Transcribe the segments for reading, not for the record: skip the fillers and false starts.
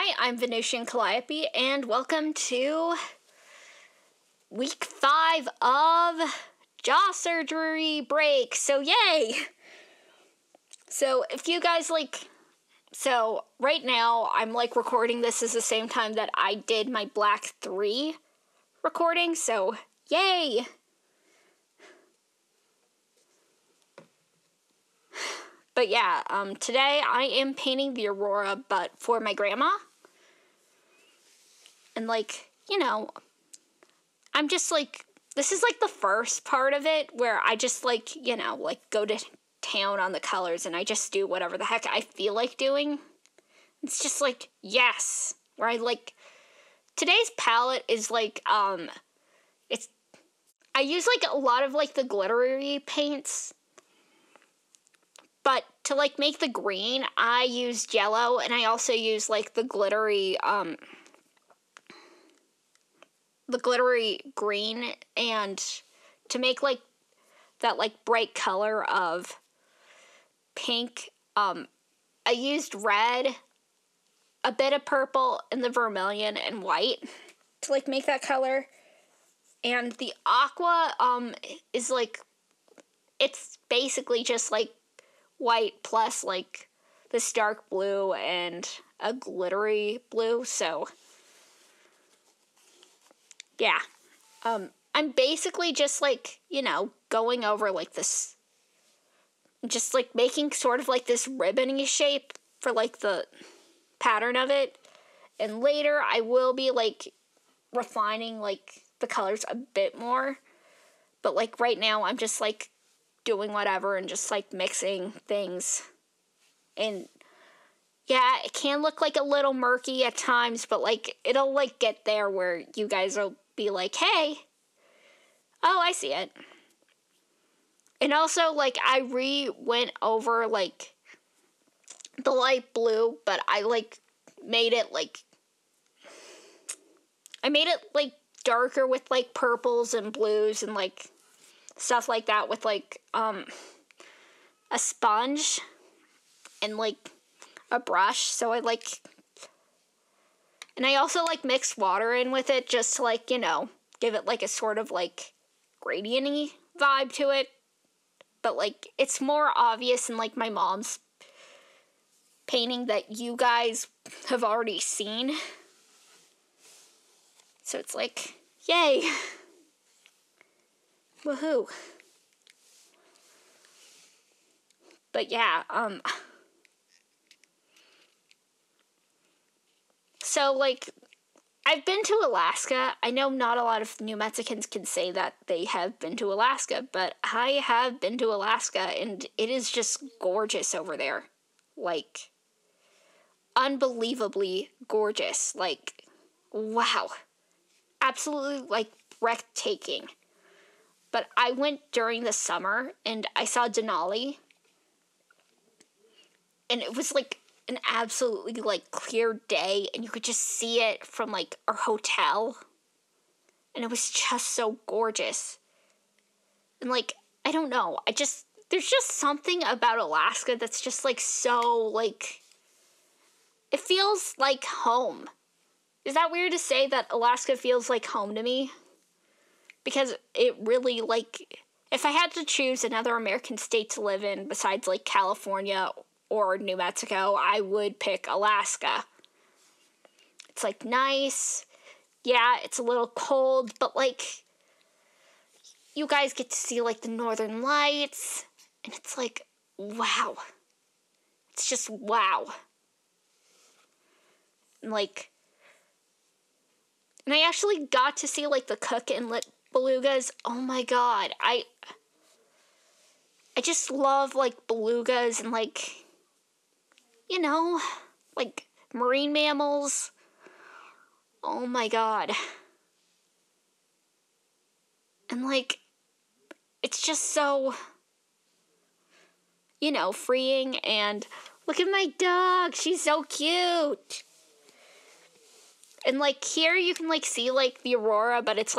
Hi, I'm Venusian Calliope, and welcome to week 5 of jaw surgery break. So, yay! So, if you guys right now, I'm recording this is the same time that I did my Black 3 recording, so, yay! But yeah, today I am painting the Aurora, but for my grandma. And I'm just this is the first part of it where I just go to town on the colors and I just do whatever the heck I feel like doing. It's just yes. Where today's palette is I use a lot of the glittery paints. But to make the green, I used yellow, and I also use the glittery green, and to make that bright color of pink, I used red, a bit of purple, and the vermilion and white to make that color. And the aqua is it's basically just white plus this dark blue and a glittery blue. So yeah, I'm basically just going over this, just making sort of this ribbon-y shape for the pattern of it. And later I will be refining the colors a bit more, but right now I'm just doing whatever and just mixing things. And yeah, it can look a little murky at times, but it'll get there where you guys will be hey, oh, I see it. And also I went over the light blue, but I made it I made it darker with purples and blues and stuff like that with a sponge and a brush. So I and I also mixed water in with it just to give it a sort of gradient-y vibe to it. But it's more obvious in my mom's painting that you guys have already seen. So it's yay. Woohoo. But yeah, so I've been to Alaska. I know not a lot of New Mexicans can say that they have been to Alaska, but I have been to Alaska and it is just gorgeous over there. Unbelievably gorgeous. Wow. Absolutely breathtaking. But I went during the summer and I saw Denali. And it was an absolutely clear day, and you could just see it from our hotel. And it was just so gorgeous. And I don't know, there's just something about Alaska that's just so it feels like home. Is that weird to say that Alaska feels like home to me? Because it really if I had to choose another American state to live in besides California or New Mexico, I would pick Alaska. It's nice. Yeah, it's a little cold, but you guys get to see the northern lights, and it's wow. It's just wow. And and I actually got to see the Cook Inlet belugas. Oh my god. I just love belugas and marine mammals. Oh my god. And it's just so freeing. And look at my dog, she's so cute. And here you can see the aurora, but it's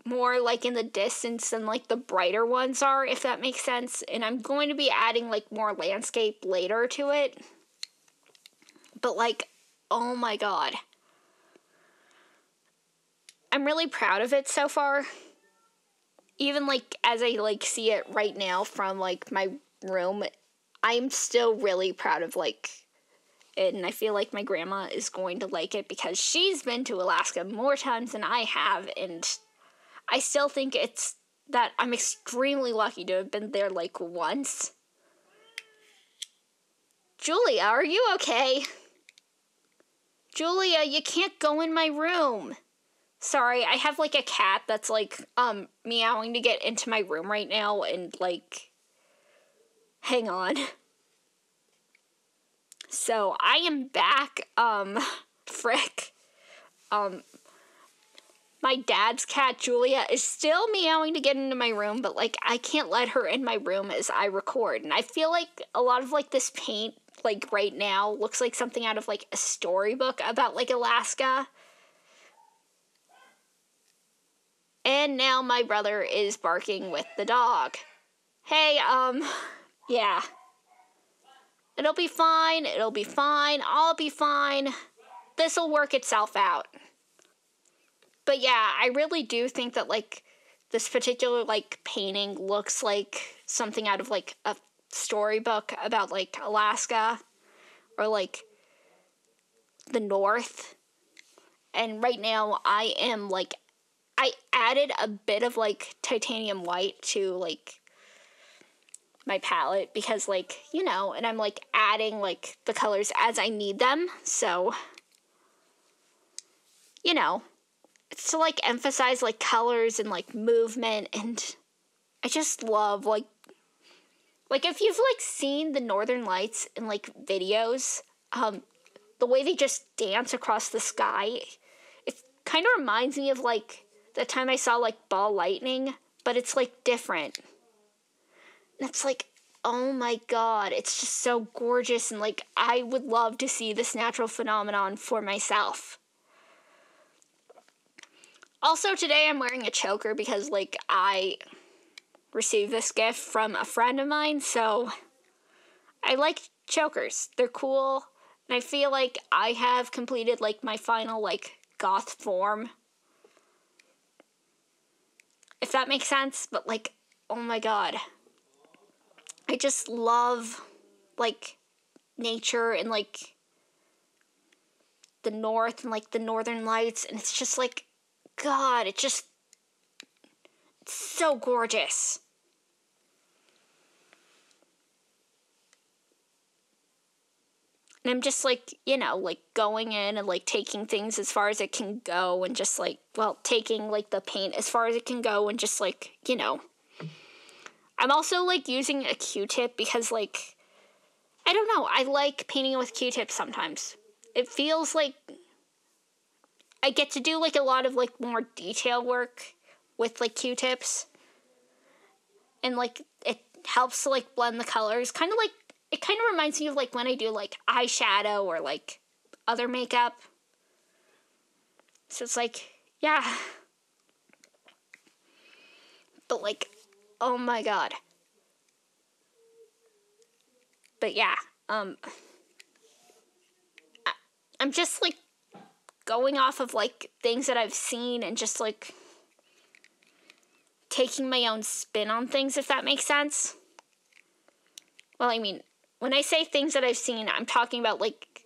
more in the distance than the brighter ones are, if that makes sense. And I'm going to be adding more landscape later to it. But oh my god. I'm really proud of it so far. Even, like, as I, like, see it right now from, like, my room, I'm still really proud of, like, it, and I feel like my grandma is going to like it because she's been to Alaska more times than I have, and I still think it's that I'm extremely lucky to have been there, like, once. Julia, are you okay? Julia, you can't go in my room. Sorry, I have, like, a cat that's, like, meowing to get into my room right now, and, like, hang on. So, I am back, frick. My dad's cat, Julia, is still meowing to get into my room, but, like, I can't let her in my room as I record. And I feel like a lot of, like, this paint, like, right now looks like something out of, like, a storybook about, like, Alaska. And now my brother is barking with the dog. Hey, yeah. It'll be fine, I'll be fine. This'll work itself out. But yeah, I really do think that, like, this particular, like, painting looks like something out of, like, a storybook about, like, Alaska or, like, the North. And right now I am, like, I added a bit of, like, titanium white to, like, my palette because, like, you know, and I'm, like, adding, like, the colors as I need them. So, you know, it's to, like, emphasize, like, colors and, like, movement, and I just love, like, if you've, like, seen the Northern Lights in, like, videos, the way they just dance across the sky, it kind of reminds me of, like, the time I saw, like, ball lightning, but it's, like, different. And it's, like, oh my god, it's just so gorgeous, and, like, I would love to see this natural phenomenon for myself. Also, today I'm wearing a choker because, like, I received this gift from a friend of mine, so I like chokers. They're cool, and I feel like I have completed, like, my final, like, goth form. If that makes sense, but, like, oh my god. I just love, like, nature and, like, the North and, like, the Northern Lights, and it's just, like, god, it's so gorgeous. And I'm just, like, you know, like, going in and, like, taking things as far as it can go and just, like, well, taking, like, the paint as far as it can go and just, like, you know. I'm also, like, using a Q-tip because, like, I don't know, I like painting with Q-tips sometimes. It feels like I get to do, like, a lot of, like, more detail work with, like, Q-tips. And, like, it helps to, like, blend the colors. Kind of like, it kind of reminds me of, like, when I do, like, eyeshadow or, like, other makeup. So it's like, yeah. But, like, oh my god. But yeah, I'm just, like, going off of, like, things that I've seen and just, like, taking my own spin on things, if that makes sense. Well, I mean, when I say things that I've seen, I'm talking about, like,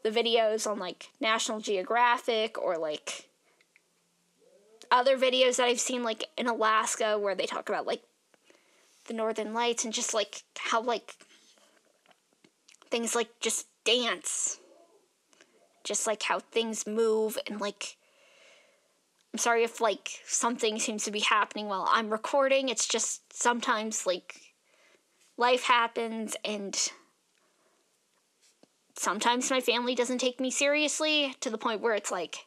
the videos on, like, National Geographic or, like, other videos that I've seen, like, in Alaska where they talk about, like, the Northern Lights and just, like, how, like, things, like, just dance. Just, like, how things move and, like, I'm sorry if, like, something seems to be happening while I'm recording. It's just sometimes, like, life happens and sometimes my family doesn't take me seriously to the point where it's, like,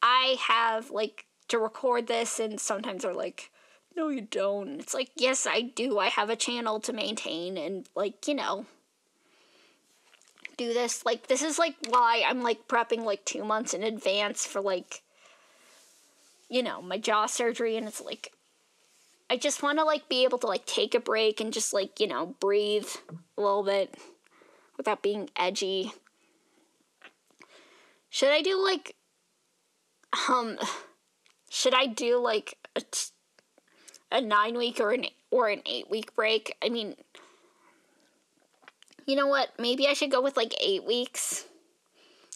I have, like, to record this and sometimes they're like, no, you don't. It's like, yes, I do. I have a channel to maintain and, like, you know, do this. Like, this is, like, why I'm, like, prepping, like, 2 months in advance for, like, you know, my jaw surgery, and it's, like, I just want to, like, be able to, like, take a break and just, like, you know, breathe a little bit without being edgy. Should I do like, should I do like a 9-week or an 8-week break? I mean, you know what? Maybe I should go with like 8 weeks.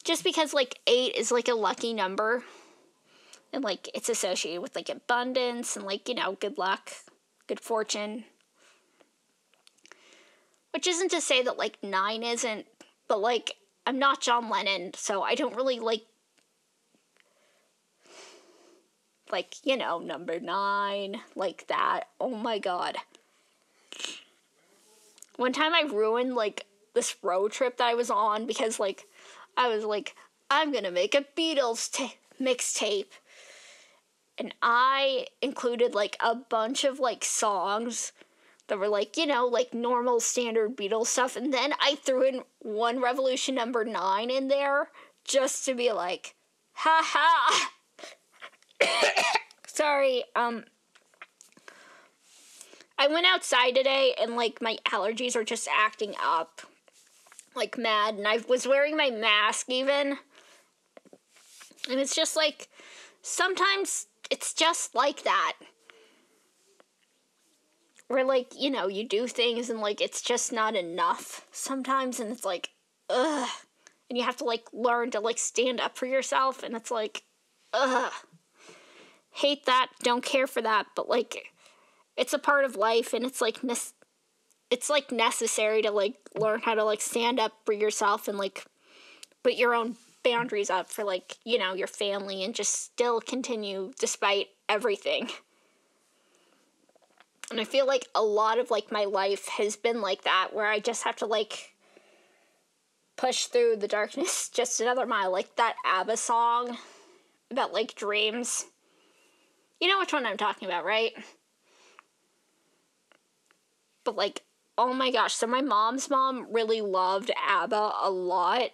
Just because like 8 is like a lucky number. And like it's associated with like abundance and like, good luck, good fortune. Which isn't to say that like 9 isn't, but like I'm not John Lennon, so I don't really like, number 9, like that. Oh my god. One time I ruined like this road trip that I was on because like I was like, I'm gonna make a Beatles mixtape. And I included like a bunch of like songs that were like, like normal standard Beatles stuff. And then I threw in One Revolution number 9 in there just to be like, ha ha. Sorry, I went outside today and like my allergies are just acting up like mad. And I was wearing my mask even. And it's just like, sometimes it's just like that. Where, like, you do things and, like, it's just not enough sometimes. And it's like, ugh. And you have to, like, learn to, like, stand up for yourself. And it's like, ugh. Hate that. Don't care for that. But, like, it's a part of life. And it's, like, it's, like, necessary to, like, learn how to, like, stand up for yourself and, like, put your own boundaries up for, like, your family and just still continue despite everything. And I feel like a lot of, like, my life has been like that, where I just have to, like, push through the darkness just another mile. Like that ABBA song about, like, dreams. You know which one I'm talking about, right? But, like, oh my gosh. So my mom's mom really loved ABBA a lot.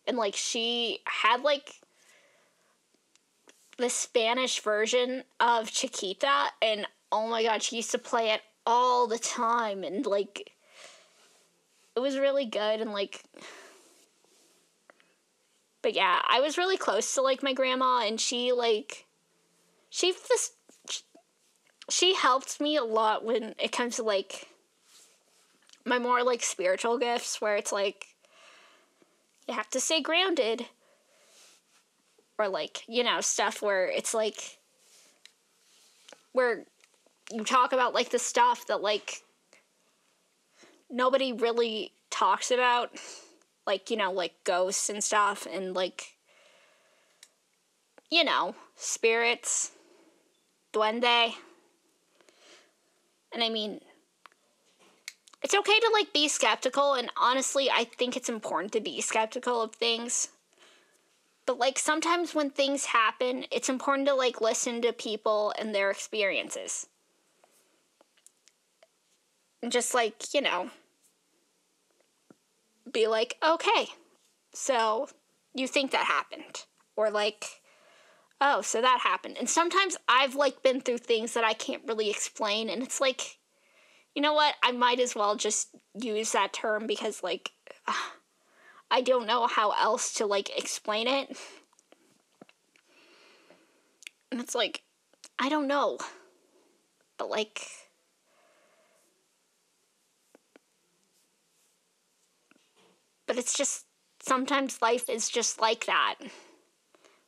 And, like, she had, like, the Spanish version of Chiquita, and oh my god, she used to play it all the time, and, like, it was really good, and, like, but yeah, I was really close to, like, my grandma, and she helped me a lot when it comes to, like, my more, like, spiritual gifts, where it's, like, you have to stay grounded. Or, like, stuff where it's, like, where you talk about, like, the stuff that, like, nobody really talks about. Like, like, ghosts and stuff. And, like, spirits. Duende. And, I mean, it's okay to, like, be skeptical. And, honestly, I think it's important to be skeptical of things. But, like, sometimes when things happen, it's important to, like, listen to people and their experiences. And just, like, be like, okay, so you think that happened. Or, like, oh, so that happened. And sometimes I've, like, been through things that I can't really explain. And it's like, you know what? I might as well just use that term because, like, I don't know how else to, like, explain it. And it's like, I don't know. But, like, but it's just, sometimes life is just like that.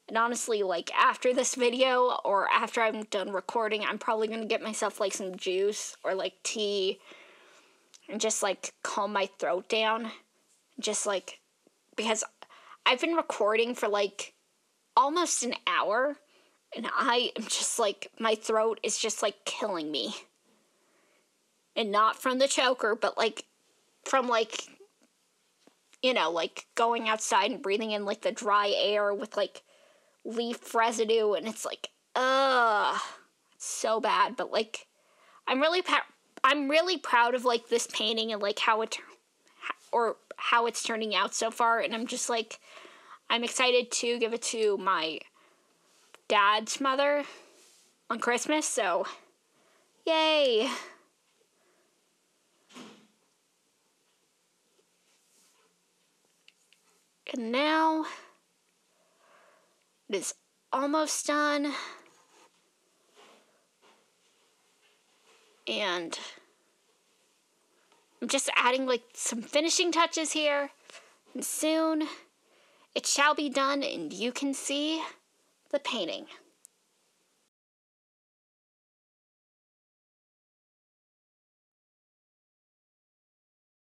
And honestly, like, after this video, or after I'm done recording, I'm probably going to get myself, like, some juice, or, like, tea, and just, like, calm my throat down. Just, like, because I've been recording for, like, almost an hour, and I am just, like, my throat is just, like, killing me. And not from the choker, but, like, from, like, like, going outside and breathing in, like, the dry air with, like, leaf residue, and it's, like, it's so bad. But, like, I'm really proud of, like, this painting and, like, how it's turning out so far, and I'm just, like, I'm excited to give it to my dad's mother on Christmas, so yay. And now It is almost done. And I'm just adding like some finishing touches here. And soon it shall be done and you can see the painting.